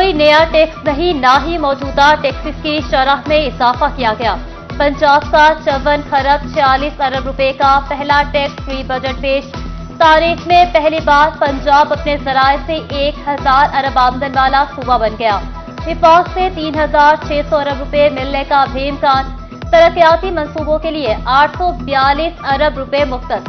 कोई नया टैक्स नहीं, ना ही मौजूदा टैक्सेस की शरह में इजाफा किया गया। पंजाब का 54 खरब 46 अरब रुपए का पहला टैक्स फ्री बजट पेश। तारीख में पहली बार पंजाब अपने जराए से 1000 अरब आमदन वाला सूबा बन गया। विफाक से 3600 अरब रुपए मिलने का भी इम्कान। तरक्याती मंसूबों के लिए 842 अरब रुपए मुख्तस।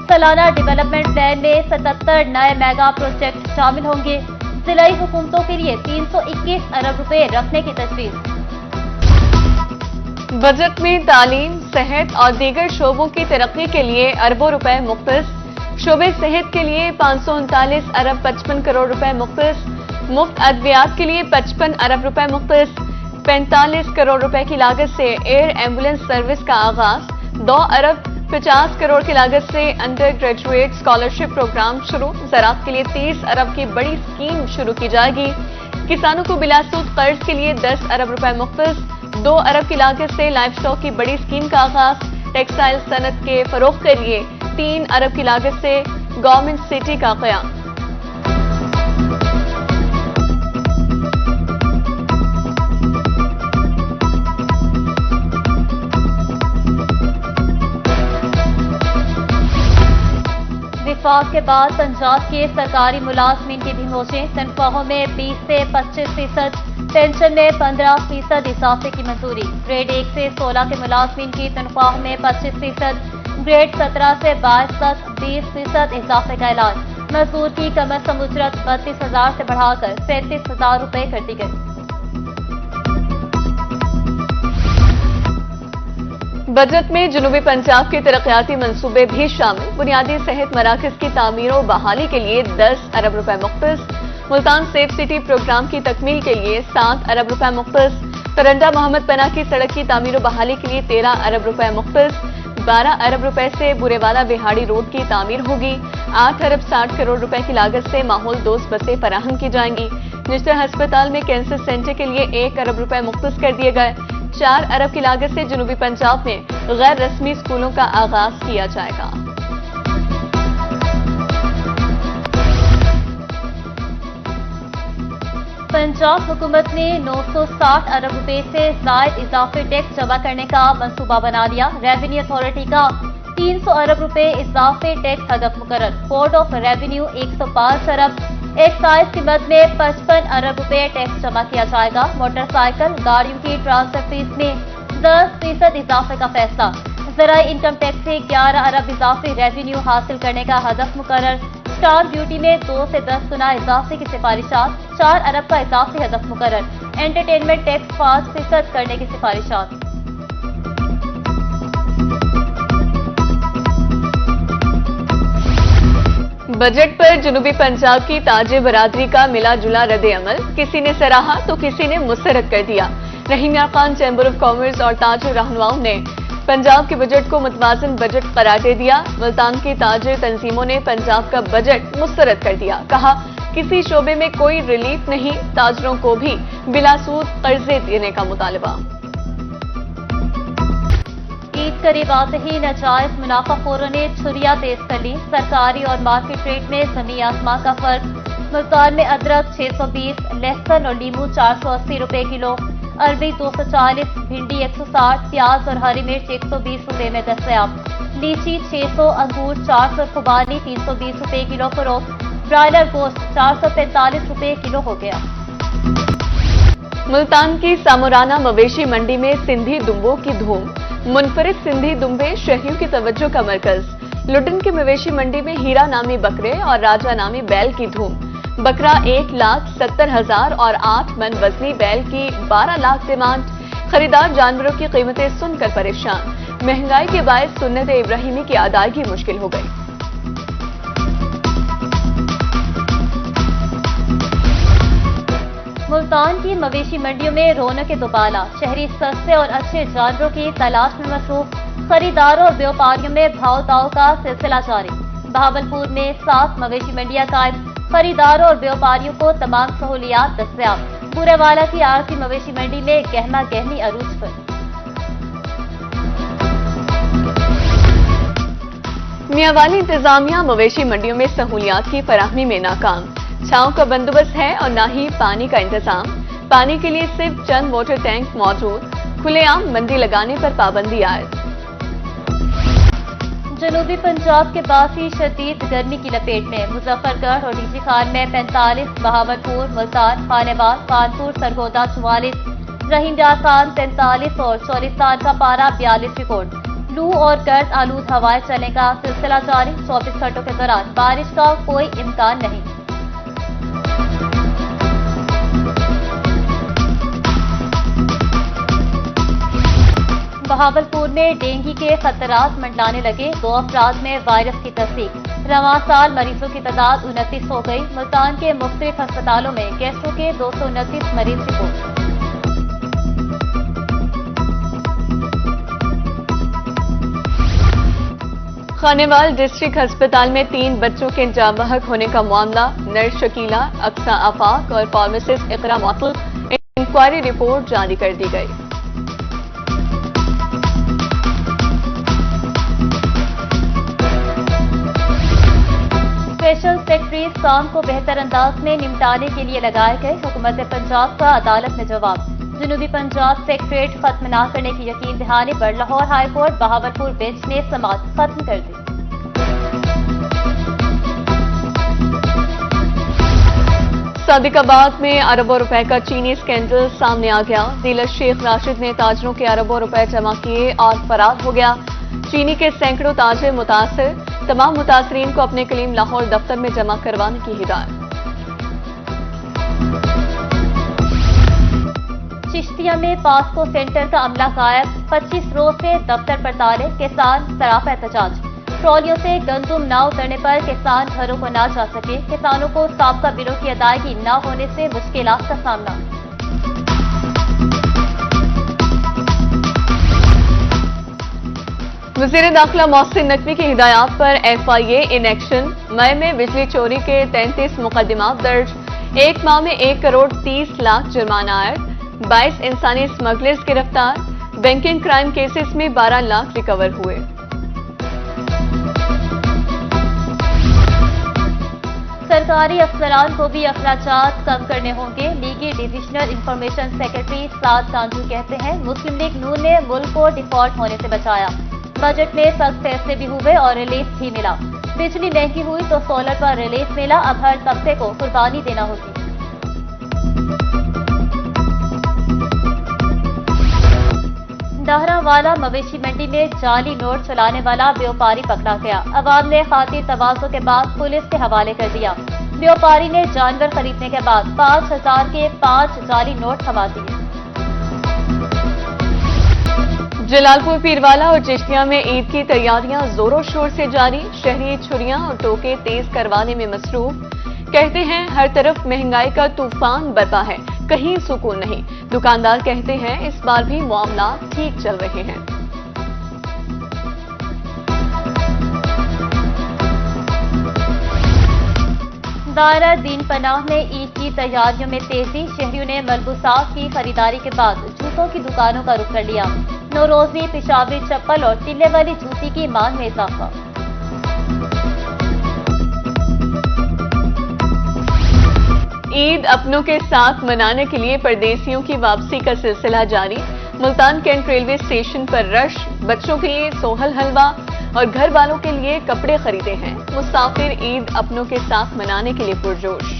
सालाना डेवलपमेंट प्लान में 77 नए मेगा प्रोजेक्ट शामिल होंगे। जिलाई हुकूमतों के लिए 321 अरब रुपए रखने की तजवीज। बजट में तालीम, सेहत और दीगर शोबों की तरक्की के लिए अरबों रुपए मुख्तस। शोबे सेहत के लिए 539 अरब 55 करोड़ रुपए मुख्तस। मुफ्त अद्वियात के लिए 55 अरब रुपए मुख्तस। 45 करोड़ रुपए की लागत से एयर एम्बुलेंस सर्विस का आगाज। 2 अरब 50 करोड़ की लागत से अंडर ग्रेजुएट स्कॉलरशिप प्रोग्राम शुरू। ज़राअत के लिए 30 अरब की बड़ी स्कीम शुरू की जाएगी। किसानों को बिलासूद कर्ज के लिए 10 अरब रुपए मुख्तस। 2 अरब की लागत से लाइफ स्टॉक की बड़ी स्कीम का आगाज। टेक्सटाइल सनत के फरोग के लिए 3 अरब की लागत से गवर्नमेंट सिटी का क़याम। विफाक के बाद पंजाब के सरकारी मुलाजमीन की भी मौजें। तनख्वाहों में 20 से 25%, पेंशन में 15% इजाफे की मंजूरी। ग्रेड 1 से 16 के मुलाजमीन की तनख्वाह में 25%, ग्रेड 17 से 22 तक 20% इजाफे का ऐलान। मजदूर की कम अज कम उजरत 32,000 से बढ़ाकर 37,000 रुपए कर दी गई। बजट में जनूबी पंजाब के तरक्याती मंसूबे भी शामिल। बुनियादी सेहत मराकज की तामीर और बहाली के लिए 10 अरब रुपए मुख्तस। मुल्तान सेफ सिटी प्रोग्राम की तकमील के लिए 7 अरब रुपए मुख्तस। तरंडा मोहम्मद पना की सड़क की तामीर और बहाली के लिए 13 अरब रुपए मुख्तस। 12 अरब रुपए से बुरेवाला बिहाड़ी रोड की तामीर होगी। 8 अरब 60 करोड़ रुपए की लागत से माहौल दोस्त बसें फराहम की जाएंगी। निश्चित अस्पताल में कैंसर सेंटर के लिए 1 अरब रुपए मुख्तस कर दिए गए। 4 अरब की लागत से जनूबी पंजाब में गैर रस्मी स्कूलों का आगाज किया जाएगा। पंजाब हुकूमत ने 960 अरब रुपए से जायद इजाफी टैक्स जमा करने का मंसूबा बना लिया। रेवेन्यू अथॉरिटी का 300 अरब रुपए इजाफी टैक्स हदफ मुकर्रर। Board of revenue 105 Arab. Excise की मद में 55 अरब रुपए टैक्स जमा किया जाएगा। मोटरसाइकिल गाड़ियों की ट्रांसफर फीस में 10% इजाफे का फैसला। ज़राई इनकम टैक्स से 11 अरब इजाफी रेवेन्यू हासिल करने का हदफ मुकर्रर। स्टाम्प ड्यूटी में 2 से 10 गुना इजाफे की सिफारिशात। 4 अरब का इजाफी हदफ मुकर्रर। एंटरटेनमेंट टैक्स 5% करने की सिफारिशात। बजट पर जनूबी पंजाब की ताजे बरादरी का मिला जुला रद्द अमल। किसी ने सराहा तो किसी ने मुस्तरद कर दिया। रहीम यार खान चैम्बर ऑफ कॉमर्स और ताजिर रहनुमाओं ने पंजाब के बजट को मुतवाज़िन बजट करार दे दिया। मुल्तान की ताजिर तंजीमों ने पंजाब का बजट मुस्तरद कर दिया। कहा किसी शोबे में कोई रिलीफ नहीं, ताजरों को भी बिलासूद कर्जे देने का मुतालबा। ईद करीब आते ही नाजायज मुनाफाखोरों ने छुरियां तेज कर ली। सरकारी और मार्केट रेट में जमीन आसमान का फर्क। मुल्तान में अदरक 620, लहसुन और लीमू 480 रुपए किलो, अरबी 240, भिंडी 160, प्याज और हरी मिर्च 120 रुपए में दस्तयाब। लीची 600, अंगूर 400, खुबानी 320 रुपए किलो फरोख्त। ब्रायलर गोश्त 445 रुपए किलो हो गया। मुल्तान की सामुराना मवेशी मंडी में सिंधी दुम्बों की धूम। मुनफरिद सिंधी दुम्बे शहरियों की तवज्जो का मरकज। लुटन की मवेशी मंडी में हीरा नामी बकरे और राजा नामी बैल की धूम। बकरा 1,70,000 और 8 मन वजनी बैल की 12 लाख डिमांड। खरीदार जानवरों की कीमतें सुनकर परेशान। महंगाई के बायस सुन्नत इब्राहिमी की अदायगी मुश्किल हो गई। मुल्तान की मवेशी मंडियों में रौनक दोबाला। शहरी सस्ते और अच्छे जानवरों की तलाश में मसरूफ। खरीदारों और व्यापारियों में भाव ताव का सिलसिला जारी। बहावलपुर में 7 मवेशी मंडियां कायम। खरीदारों और व्यापारियों को तमाम सहूलियात दस्तयाब। बुरेवाला की आरती मवेशी मंडी में गहमा गहमी अरूज पर। मियांवाली इंतजामिया मवेशी मंडियों में सहूलियात की फराहमी में नाकाम। छांव का बंदोबस्त है और न ही पानी का इंतजाम। पानी के लिए सिर्फ चंद वाटर टैंक मौजूद। खुलेआम मंडी लगाने पर पाबंदी आयद। जनूबी पंजाब के बासी शदीद गर्मी की लपेट में मुजफ्फरगढ़ और डीजी खान में 45, बहावलपुर, मुल्तान, खानेवाल, कानपुर, सरगोदा 44, रहीमयार खान 43 और चौलिस्तान का पारा 42 रिकॉर्ड। लू और गर्द आलूद हवाएं चलने का सिलसिला जारी। 24 घंटों के दौरान बारिश का कोई इम्कान नहीं। बहावलपुर में डेंगू के खतरात मंडलाने लगे। 2 अफराद में वायरस की तस्दीक। रवां साल मरीजों की तादाद 29 हो गई। मुल्तान के मुख्तलिफ अस्पतालों में गैस्ट्रो के 229 मरीज रिपोर्ट। खानेवाल डिस्ट्रिक्ट अस्पताल में 3 बच्चों के जाँ बहक होने का मामला। नर्स शकीला, अक्सा आफाक और फार्मासिस्ट इकरा मौतूल। इंक्वायरी रिपोर्ट जारी कर दी गई। स्पेशल सेक्रेटरी काम को बेहतर अंदाज में निपटाने के लिए लगाए गए। हुकूमत पंजाब का अदालत में जवाब। जनूबी पंजाब सेक्रेटरीट खत्म न करने की यकीन दहाने पर Lahore high court Bahawalpur bench ने समाअत खत्म कर दी। सादिकाबाद में अरबों रुपए का चीनी स्कैंडल सामने आ गया। डीलर शेख राशिद ने ताजरों के अरबों रुपए जमा किए और फरार हो गया। चीनी के सैकड़ों ताजिर मुतासिर। तमाम मुतासरीन को अपने कलीम लाहौर दफ्तर में जमा करवाने की हिदायत। चिश्तिया में पास्को सेंटर का अमला गायब। 25 रोज से दफ्तर पर ताले। किसान सराफा एहतजाज। ट्रॉलियों से गंदुम न उतरने पर किसान घरों को न जा सके। किसानों को साबका बिलों की अदायगी न होने से मुश्किलात का सामना। वज़ीर दाखिला मोहसिन नकवी की हिदायत पर FIA इन एक्शन। मई में बिजली चोरी के 33 मुकदमात दर्ज। 1 माह में 1 करोड़ 30 लाख जुर्माना आयद। 22 इंसानी स्मगलर्स गिरफ्तार। बैंकिंग क्राइम केसेस में 12 लाख रिकवर हुए। सरकारी अफसरान को भी अखराजात कम करने होंगे। लीगी डिविजनल इंफॉर्मेशन सेक्रेटरी साद कांजू कहते हैं मुस्लिम लीग नून ने मुल्क को डिफॉल्ट होने से बचाया। बजट में सख्त फैसले भी हुए और रिलीफ भी मिला। बिजली महंगी हुई तो सोलर पर रिलीफ मिला। अब हर तबके को कुर्बानी देना होगी। दाहरावाला मवेशी मंडी में जाली नोट चलाने वाला व्यापारी पकड़ा गया। अवाम ने खातिर तवाज़ो के बाद पुलिस के हवाले कर दिया। व्यापारी ने जानवर खरीदने के बाद 5000 के 5 जाली नोट थमा दिए। जलालपुर पीरवाला और चिश्तिया में ईद की तैयारियां जोरों शोर से जारी। शहरी छुरियां और टोके तेज करवाने में मसरूफ। कहते हैं हर तरफ महंगाई का तूफान बरपा है, कहीं सुकून नहीं। दुकानदार कहते हैं इस बार भी मामला ठीक चल रहे हैं। दायरा दीन पनाह में ईद की तैयारियों में तेजी। शहरियों ने मलबूसात की खरीदारी के बाद जूतों की दुकानों का रुख कर लिया। नौरोजी, पिशावरी चप्पल और टिल्ले वाली जूती की मांग में इजाफा। ईद अपनों के साथ मनाने के लिए परदेसियों की वापसी का सिलसिला जारी। मुल्तान कैंट रेलवे स्टेशन पर रश। बच्चों के लिए सोहल हलवा और घर वालों के लिए कपड़े खरीदे हैं। मुसाफिर ईद अपनों के साथ मनाने के लिए पुरजोश।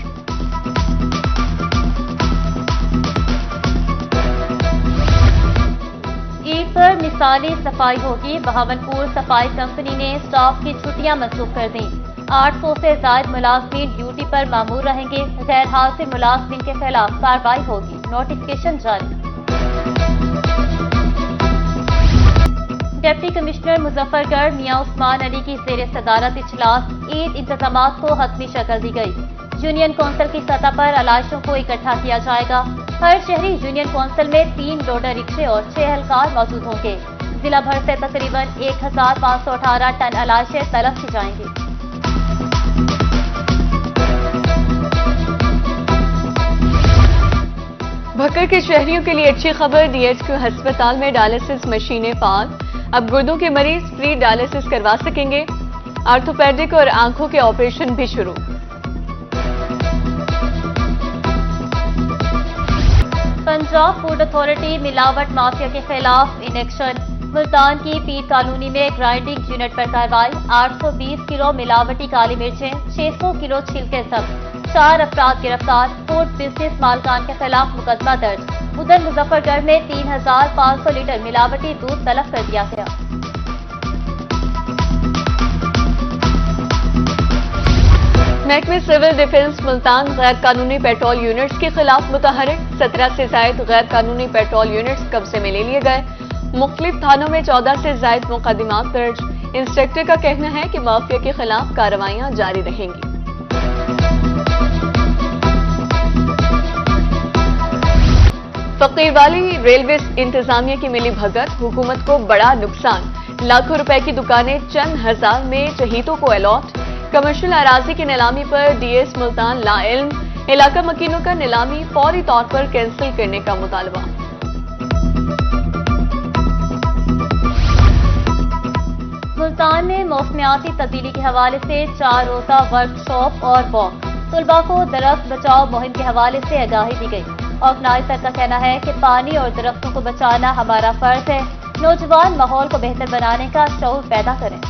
ईद पर मिसाली सफाई होगी। बहावलपुर सफाई कंपनी ने स्टाफ की छुट्टियां मंसूख कर दी। 800 से ज्यादा मुलाजमीन ड्यूटी पर मामूर रहेंगे। गैर हाजिर मुलाजमीन के खिलाफ कार्रवाई होगी। नोटिफिकेशन जारी। डिप्टी कमिश्नर मुजफ्फरगढ़ मियां उस्मान अली की जेर सदारत इजलास। ईद इंतजामात को हतमी शक्ल दी गई। यूनियन कौंसिल की सतह पर अलाइशों को इकट्ठा किया जाएगा। हर शहरी यूनियन कौंसिल में 3 लोडर रिक्शे और 6 एहलकार मौजूद होंगे। जिला भर से तकरीबन 1518 टन अलाइशें तलब की जाएंगी। भक्कर के शहरियों के लिए अच्छी खबर। DHQ अस्पताल में डायलिसिस मशीनें फाल। अब गुर्दों के मरीज फ्री डायलिसिस करवा सकेंगे। आर्थोपेडिक और आंखों के ऑपरेशन भी शुरू। पंजाब फूड अथॉरिटी मिलावट माफिया के खिलाफ इन एक्शन। मुल्तान की पीर कॉलोनी में ग्राइंडिंग यूनिट पर कार्रवाई। 820 किलो मिलावटी काली मिर्चें, 600 किलो छिलके जब्त, 4 अफराद गिरफ्तार। फूड बिजनेस मालकान के खिलाफ मुकदमा दर्ज। उधर मुजफ्फरगढ़ में 3500 लीटर मिलावटी दूध तलब कर दिया गया। महकमे सिविल डिफेंस मुल्तान गैर कानूनी पेट्रोल यूनिट्स के खिलाफ मुतहरिक। 17 से जायद गैर कानूनी पेट्रोल यूनिट्स कब्जे में ले लिए गए। मुख्तलिफ थानों में 14 से जायद मुकदमात दर्ज। इंस्पेक्टर का कहना है कि माफिया के खिलाफ कार्रवाइयां जारी रहेंगी। फकीरवाली रेलवे इंतजामिया की मिली भगत, हुकूमत को बड़ा नुकसान। लाखों रुपए की दुकानें चंद हजार में शहीदों को अलॉट। कमर्शियल अराजी की नीलामी पर डीएस मुल्तान लाइल्म। इलाका मकीनों का नीलामी फौरी तौर पर कैंसिल करने का मुतालबा। मुल्तान में मौसमियाती तब्दीली के हवाले से 4 रोजा वर्कशॉप और वॉक। तुलबा को दरख्त बचाओ मुहिम के हवाले से आगाही दी गई। ऑर्गेनाइजर का कहना है कि पानी और दरख्तों को बचाना हमारा फर्ज है। नौजवान माहौल को बेहतर बनाने का शऊर पैदा करें।